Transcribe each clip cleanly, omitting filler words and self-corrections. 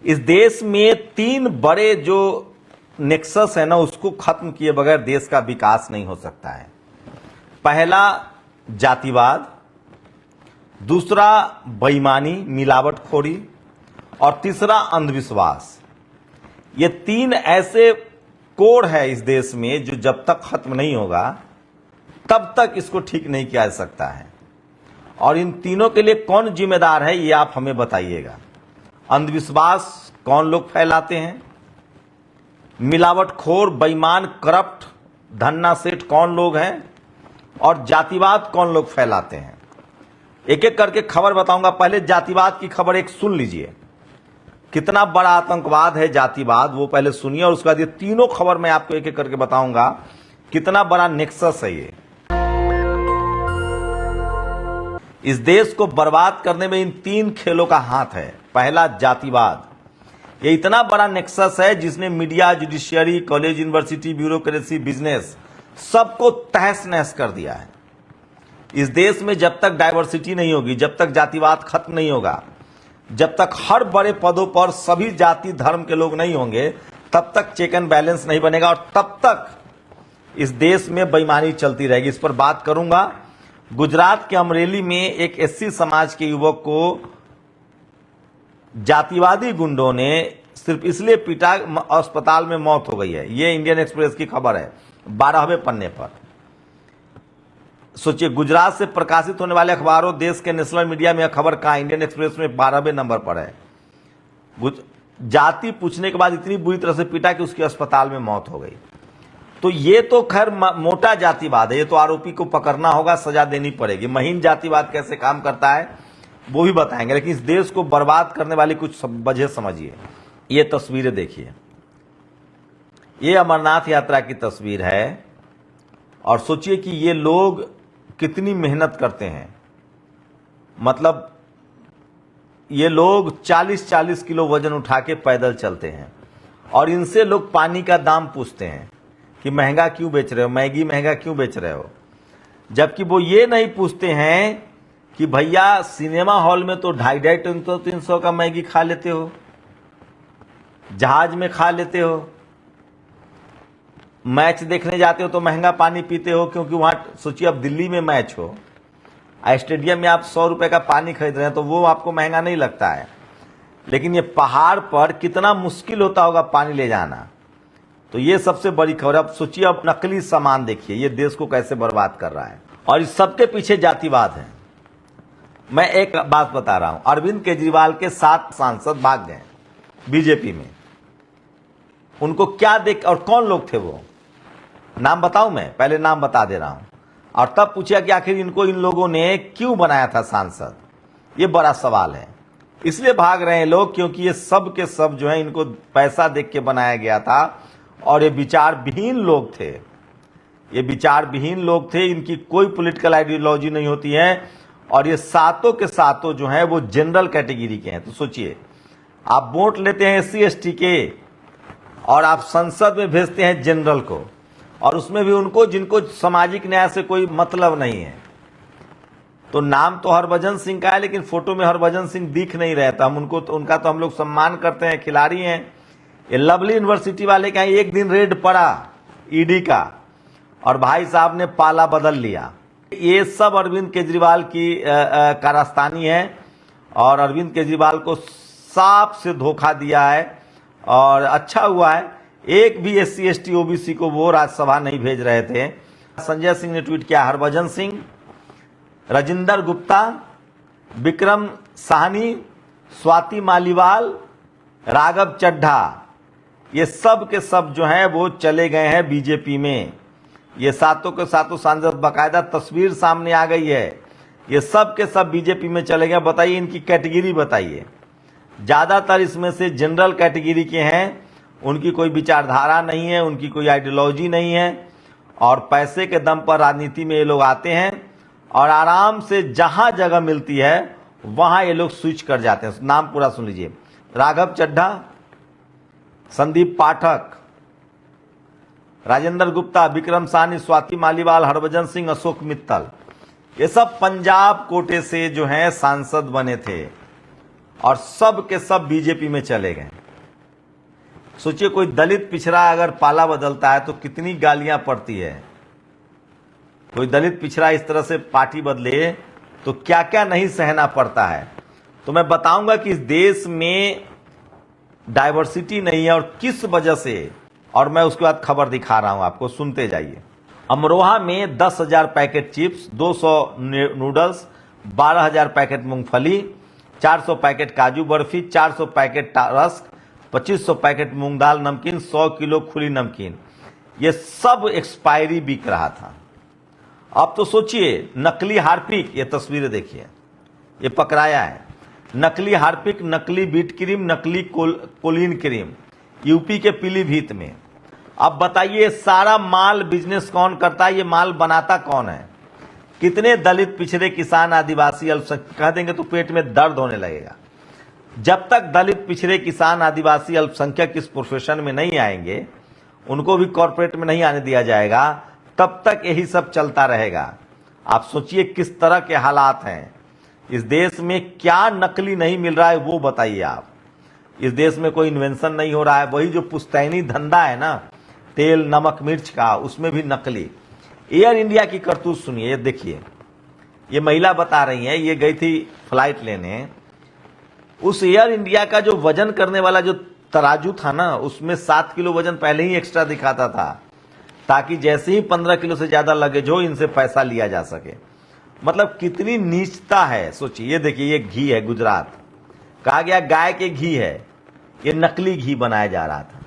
इस देश में तीन बड़े जो नेक्सस है ना, उसको खत्म किए बगैर देश का विकास नहीं हो सकता है। पहला जातिवाद, दूसरा बेईमानी, मिलावटखोरी, और तीसरा अंधविश्वास। ये तीन ऐसे कोड है इस देश में जो जब तक खत्म नहीं होगा तब तक इसको ठीक नहीं किया जा सकता है। और इन तीनों के लिए कौन जिम्मेदार है ये आप हमें बताइएगा। अंधविश्वास कौन लोग फैलाते हैं, मिलावटखोर, बेईमान, करप्ट, धन्ना सेठ कौन लोग हैं, और जातिवाद कौन लोग फैलाते हैं। एक एक करके खबर बताऊंगा। पहले जातिवाद की खबर एक सुन लीजिए, कितना बड़ा आतंकवाद है जातिवाद, वो पहले सुनिए, और उसके बाद ये तीनों खबर मैं आपको एक एक करके बताऊंगा कितना बड़ा नेक्सस है ये। इस देश को बर्बाद करने में इन तीन खेलों का हाथ है। पहला जातिवाद, ये इतना बड़ा नेक्सस है जिसने media, judiciary, college, university, bureaucracy, business सबको तहस नहस कर दिया है। इस देश में जब तक डाइवर्सिटी नहीं होगी, जब तक जातिवाद खत्म नहीं होगा, जब तक हर बड़े पदों पर सभी जाति धर्म के लोग नहीं होंगे, तब तक चेक एंड बैलेंस नहीं बनेगा, और तब तक इस देश में बेईमानी चलती रहेगी। इस पर बात करूंगा। गुजरात के अमरेली में एक एससी समाज के युवक को जातिवादी गुंडों ने सिर्फ इसलिए पीटा, अस्पताल में मौत हो गई है। ये इंडियन एक्सप्रेस की खबर है 12वें पन्ने पर। सोचिए, गुजरात से प्रकाशित होने वाले अखबारों, देश के नेशनल मीडिया में खबर कहां, इंडियन एक्सप्रेस में 12वें नंबर पर है। जाति पूछने के बाद इतनी बुरी तरह से पीटा कि उसकी अस्पताल में मौत हो गई। तो ये तो खैर मोटा जातिवाद है, ये तो आरोपी को पकड़ना होगा, सजा देनी पड़ेगी। महीन जातिवाद कैसे काम करता है वो भी बताएंगे, लेकिन इस देश को बर्बाद करने वाली कुछ वजह समझिए। ये तस्वीरें देखिए, ये अमरनाथ यात्रा की तस्वीर है, और सोचिए कि ये लोग कितनी मेहनत करते हैं। मतलब ये लोग 40-40 किलो वजन उठा के पैदल चलते हैं, और इनसे लोग पानी का दाम पूछते हैं कि महंगा क्यों बेच रहे हो, मैगी महंगा क्यों बेच रहे हो। जबकि वो ये नहीं पूछते हैं कि भैया सिनेमा हॉल में तो 250-300 का मैगी खा लेते हो, जहाज में खा लेते हो, मैच देखने जाते हो तो महंगा पानी पीते हो, क्योंकि वहां सोचिए अब दिल्ली में मैच हो, स्टेडियम में आप 100 रुपए का पानी खरीद रहे हैं तो वो आपको महंगा नहीं लगता है। लेकिन ये पहाड़ पर कितना मुश्किल होता होगा पानी ले जाना। तो ये सबसे बड़ी खबर। अब सोचिए, अब नकली सामान देखिए, ये देश को कैसे बर्बाद कर रहा है, और इस सबके पीछे जातिवाद है। मैं एक बात बता रहा हूं, अरविंद केजरीवाल के 7 सांसद भाग गए बीजेपी में। उनको क्या देख, और कौन लोग थे वो, नाम बताऊं मैं, पहले नाम बता दे रहा हूं, और तब पूछा कि आखिर इनको इन लोगों ने क्यों बनाया था सांसद। ये बड़ा सवाल है। इसलिए भाग रहे हैं लोग क्योंकि ये सब के सब जो है इनको पैसा देख के बनाया गया था, और ये विचार विहीन लोग थे। ये विचार विहीन लोग थे, इनकी कोई पॉलिटिकल आइडियोलॉजी नहीं होती है, और ये सातों के सातों जो हैं वो जनरल कैटेगरी के हैं। तो सोचिए, आप वोट लेते हैं SC ST के, और आप संसद में भेजते हैं जनरल को, और उसमें भी उनको जिनको सामाजिक न्याय से कोई मतलब नहीं है। तो नाम तो हरभजन सिंह का है, लेकिन फोटो में हरभजन सिंह दिख नहीं रहता। हम उनको उनका तो हम लोग सम्मान करते हैं, खिलाड़ी हैं। ये लवली यूनिवर्सिटी वाले का एक दिन रेड पड़ा ED का, और भाई साहब ने पाला बदल लिया। ये सब अरविंद केजरीवाल की कारस्तानी है, और अरविंद केजरीवाल को साफ से धोखा दिया है। और अच्छा हुआ है, एक भी SC ST OBC को वो राज्यसभा नहीं भेज रहे थे। संजय सिंह ने ट्वीट किया, हरभजन सिंह, राजेंद्र गुप्ता, विक्रम साहनी, स्वाति मालीवाल, राघव चड्ढा, ये सब के सब जो हैं वो चले गए हैं बीजेपी में। ये सातों के सातों सांसद, बाकायदा तस्वीर सामने आ गई है, ये सब के सब बीजेपी में चले गए। बताइए इनकी कैटेगरी बताइए। ज्यादातर इसमें से जनरल कैटेगरी के हैं, उनकी कोई विचारधारा नहीं है, उनकी कोई आइडियोलॉजी नहीं है, और पैसे के दम पर राजनीति में ये लोग आते हैं, और आराम से जहां जगह मिलती है वहां ये लोग स्विच कर जाते हैं। नाम पूरा सुन लीजिए, राघव चड्ढा, संदीप पाठक, राजेंद्र गुप्ता, विक्रम साहनी, स्वाति मालीवाल, हरभजन सिंह, अशोक मित्तल, ये सब पंजाब कोटे से जो हैं सांसद बने थे। और सब के सब बीजेपी में चले गए। सोचिए कोई दलित पिछड़ा अगर पाला बदलता है तो कितनी गालियां पड़ती है। कोई दलित पिछड़ा इस तरह से पार्टी बदले तो क्या क्या नहीं सहना पड़ता है। तो मैं बताऊंगा कि इस देश में डाइवर्सिटी नहीं है और किस वजह से, और मैं उसके बाद खबर दिखा रहा हूं आपको, सुनते जाइए। अमरोहा में 10,000 पैकेट चिप्स, 200 नूडल्स, 12,000 पैकेट मूंगफली, 400 पैकेट काजू बर्फी, 400 पैकेट रस्क, 2500 पैकेट मूंग दाल नमकीन, 100 किलो खुली नमकीन, ये सब एक्सपायरी बिक रहा था। अब तो सोचिए नकली हार्पिक, ये तस्वीरें देखिए, ये पकड़ाया है। नकली हार्पिक, नकली बीट क्रीम, नकली कोलिन क्रीम, यूपी के पीलीभीत में। अब बताइए सारा माल बिजनेस कौन करता है, ये माल बनाता कौन है? कितने दलित पिछड़े किसान आदिवासी अल्पसंख्यक कह देंगे तो पेट में दर्द होने लगेगा। जब तक दलित पिछड़े किसान आदिवासी अल्पसंख्यक इस प्रोफेशन में नहीं आएंगे, उनको भी कॉर्पोरेट में नहीं आने दिया जाएगा, तब तक यही सब चलता रहेगा। आप सोचिए किस तरह के हालात हैं इस देश में। क्या नकली नहीं मिल रहा है वो बताइए आप। इस देश में कोई इन्वेंशन नहीं हो रहा है। वही जो पुश्तैनी धंधा है ना, तेल नमक मिर्च का, उसमें भी नकली। एयर इंडिया की करतूत सुनिए, ये देखिए, ये महिला बता रही है, ये गई थी फ्लाइट लेने। उस एयर इंडिया का जो वजन करने वाला जो तराजू था ना, उसमें 7 किलो वजन पहले ही एक्स्ट्रा दिखाता था, ताकि जैसे ही 15 किलो से ज्यादा लगेज हो इनसे पैसा लिया जा सके। मतलब कितनी नीचता है सोचिए। ये देखिए, ये घी है, गुजरात कहा गया गाय के घी है, ये नकली घी बनाया जा रहा था।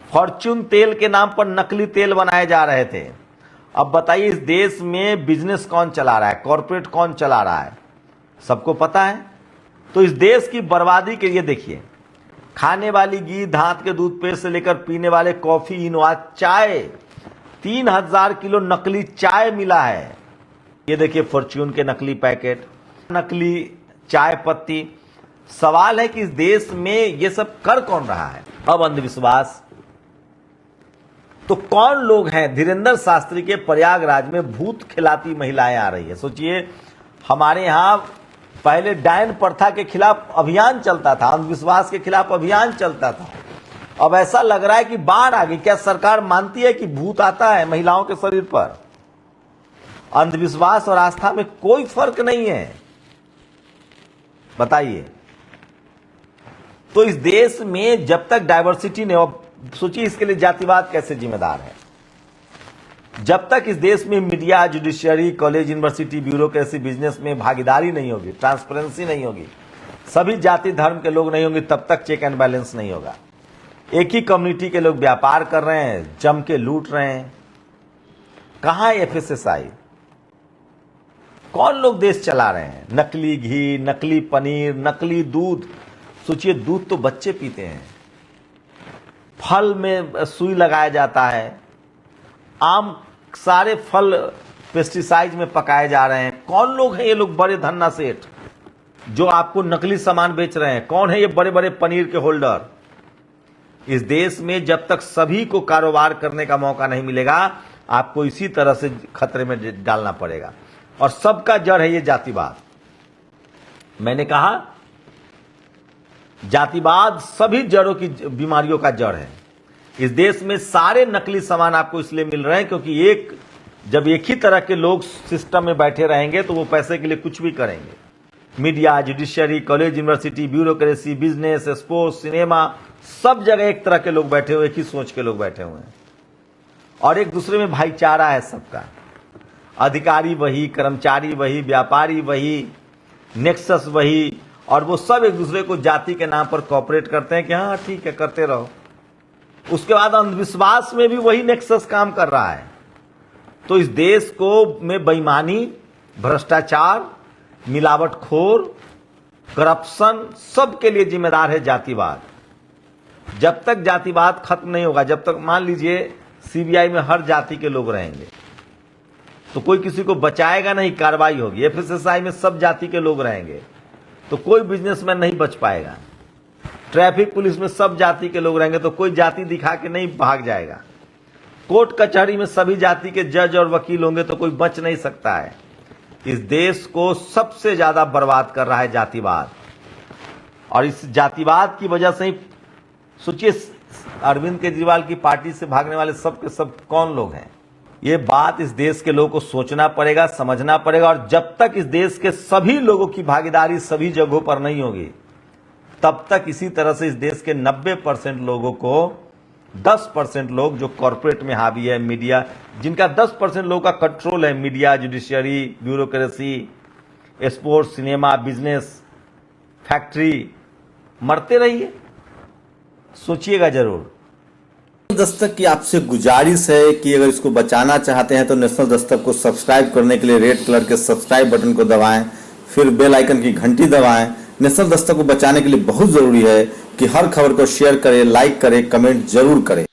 फॉर्च्यून तेल के नाम पर नकली तेल बनाए जा रहे थे। अब बताइए इस देश में बिजनेस कौन चला रहा है, कॉर्पोरेट कौन चला रहा है, सबको पता है। तो इस देश की बर्बादी के लिए देखिए, खाने वाली घी, दांत के दूध पेस्ट से लेकर पीने वाले कॉफी, इनोवा, चाय, 3000 किलो नकली चाय मिला है। ये देखिए फॉर्च्यून के नकली पैकेट, नकली चाय पत्ती। सवाल है कि इस देश में ये सब कर कौन रहा है। अब अंधविश्वास तो कौन लोग हैं? धीरेन्द्र शास्त्री के प्रयागराज में भूत खिलाती महिलाएं आ रही है। सोचिए हमारे यहां पहले डायन प्रथा के खिलाफ अभियान चलता था, अंधविश्वास के खिलाफ अभियान चलता था। अब ऐसा लग रहा है कि बाढ़ आ गई। क्या सरकार मानती है कि भूत आता है महिलाओं के शरीर पर? अंधविश्वास और आस्था में कोई फर्क नहीं है, बताइए। तो इस देश में जब तक डाइवर्सिटी नहीं हो, सोचिए इसके लिए जातिवाद कैसे जिम्मेदार है। जब तक इस देश में media, judiciary, college, university, bureaucracy, business में भागीदारी नहीं होगी, ट्रांसपेरेंसी नहीं होगी, सभी जाति धर्म के लोग नहीं होंगे, तब तक चेक एंड बैलेंस नहीं होगा। एक ही कम्युनिटी के लोग व्यापार कर रहे हैं, जम के लूट रहे हैं। कहां है एफएसएसआई? कौन लोग देश चला रहे हैं? नकली घी, नकली पनीर, नकली दूध। सोचिए दूध तो बच्चे पीते हैं, फल में सुई लगाया जाता है, आम, सारे फल पेस्टिसाइड में पकाए जा रहे हैं। कौन लोग हैं ये लोग बड़े धन्ना सेठ जो आपको नकली सामान बेच रहे हैं? कौन है ये बड़े बड़े पनीर के होल्डर? इस देश में जब तक सभी को कारोबार करने का मौका नहीं मिलेगा, आपको इसी तरह से खतरे में डालना पड़ेगा। और सबका जड़ है ये जातिवाद। मैंने कहा जातिवाद सभी जड़ों की बीमारियों का जड़ है। इस देश में सारे नकली सामान आपको इसलिए मिल रहे हैं क्योंकि जब एक ही तरह के लोग सिस्टम में बैठे रहेंगे तो वो पैसे के लिए कुछ भी करेंगे। Media, judiciary, college, university, bureaucracy, business, sports, cinema, सब जगह एक तरह के लोग बैठे हुए, एक ही सोच के लोग बैठे हुए हैं। और एक दूसरे में भाईचारा है सबका। अधिकारी वही, कर्मचारी वही, व्यापारी वही, नेक्सस वही, और वो सब एक दूसरे को जाति के नाम पर कॉपरेट करते हैं कि हाँ ठीक है करते रहो। उसके बाद अंधविश्वास में भी वही नेक्सस काम कर रहा है। तो इस देश को में बेईमानी, भ्रष्टाचार, मिलावटखोर, करप्शन, सब के लिए जिम्मेदार है जातिवाद। जब तक जातिवाद खत्म नहीं होगा, जब तक मान लीजिए सीबीआई में हर जाति के लोग रहेंगे तो कोई किसी को बचाएगा नहीं, कार्रवाई होगी। एफएसएसआई में सब जाति के लोग रहेंगे तो कोई बिजनेसमैन नहीं बच पाएगा। ट्रैफिक पुलिस में सब जाति के लोग रहेंगे तो कोई जाति दिखा के नहीं भाग जाएगा। कोर्ट कचहरी में सभी जाति के जज और वकील होंगे तो कोई बच नहीं सकता है। इस देश को सबसे ज्यादा बर्बाद कर रहा है जातिवाद। और इस जातिवाद की वजह से ही सोचिए अरविंद केजरीवाल की पार्टी से भागने वाले सब के सब कौन लोग हैं। ये बात इस देश के लोगों को सोचना पड़ेगा, समझना पड़ेगा। और जब तक इस देश के सभी लोगों की भागीदारी सभी जगहों पर नहीं होगी, तब तक इसी तरह से इस देश के 90% लोगों को 10% लोग जो कॉर्पोरेट में हावी है, मीडिया, जिनका 10% लोगों का कंट्रोल है, media, judiciary, bureaucracy, sports, cinema, business, factory, मरते रहिए। सोचिएगा जरूर। दस्तक की आपसे गुजारिश है कि अगर इसको बचाना चाहते हैं तो नेशनल दस्तक को सब्सक्राइब करने के लिए रेड कलर के सब्सक्राइब बटन को दबाएं, फिर बेल आइकन की घंटी दबाएं। नेशनल दस्तक को बचाने के लिए बहुत जरूरी है कि हर खबर को शेयर करें, लाइक करें, कमेंट जरूर करें।